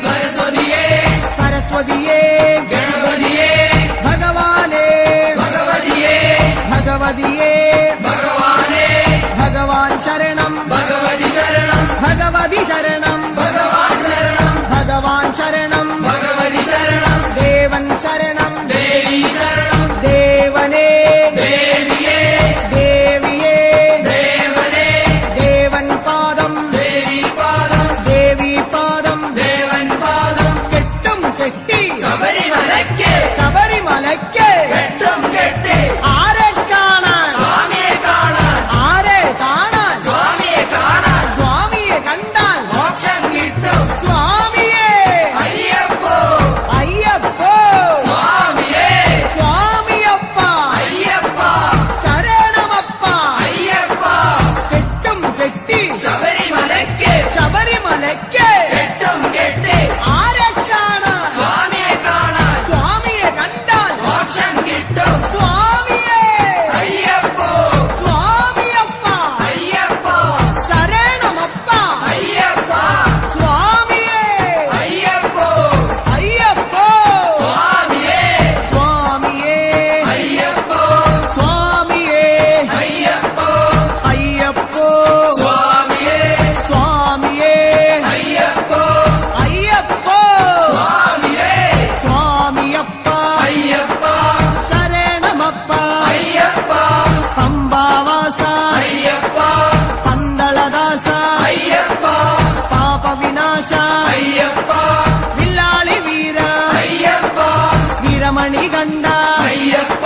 सरस्वतिये सरस्वतिये गणपतिये भगवाने भगवतिये भगवतिये भगवाने भगवान शरणं भगवति शरणं भगवति शरणं भगवान शरणं भगवान शरणं भगवति शरणं देवन शरणं देवी शरणं देवने देविये देविये देवने देवन पादं देवी पादं देवी पादं देवन पादं കെട്ടും കെട്ടി ശബരിമലയ്ക്ക് ശബരിമലയ്ക്ക് കെട്ടും കെട്ടി ആരെ കാണാൻ സ്വാമിയെ കാണാൻ ആരെ കാണാൻ സ്വാമിയെ കാണാൻ സ്വാമിയെ കണ്ടാൽ മോക്ഷം കിട്ടും സ്വാമിയെ അയ്യപ്പോ അയ്യപ്പോ സ്വാമിയെ സ്വാമിയപ്പ അയ്യപ്പ ശരണമപ്പ അയ്യപ്പ കെട്ടും കെട്ടി ശബരിമലയ്ക്ക് ശബരിമലയ്ക്ക് കെട്ടും കെട്ടി ആരെ കാണാൻ സ്വാമിയെ കാണാൻ സ്വാമിയെ കണ്ടാൽ മോക്ഷം കിട്ടും സ്വാമിയെ അയ്യപ്പോ സ്വാമിയപ്പ അയ്യപ്പ ശരണമപ്പ അയ്യപ്പ സ്വാമിയെ അയ്യപ്പോ അയ്യപ്പോ സ്വാമിയെ സ്വാമിയെ അയ്യപ്പോ സ്വാമിയെ അയ്യപ്പോ അയ്യപ്പോ സ്വാമിയെ സ്വാമിയെ അയ്യപ്പോ അയ്യപ്പോ സ്വാമിയെ സ്വാമിയപ്പ അയ്യപ്പ ശരണമപ്പ അയ്യപ്പ പമ്പാവാസ അയ്യപ്പ പന്തളദാസ അയ്യപ്പ പാപവിനാശ അയ്യപ്പ വില്ലാളി വീര അയ്യപ്പ വീരമണി കണ്ട അയ്യപ്പ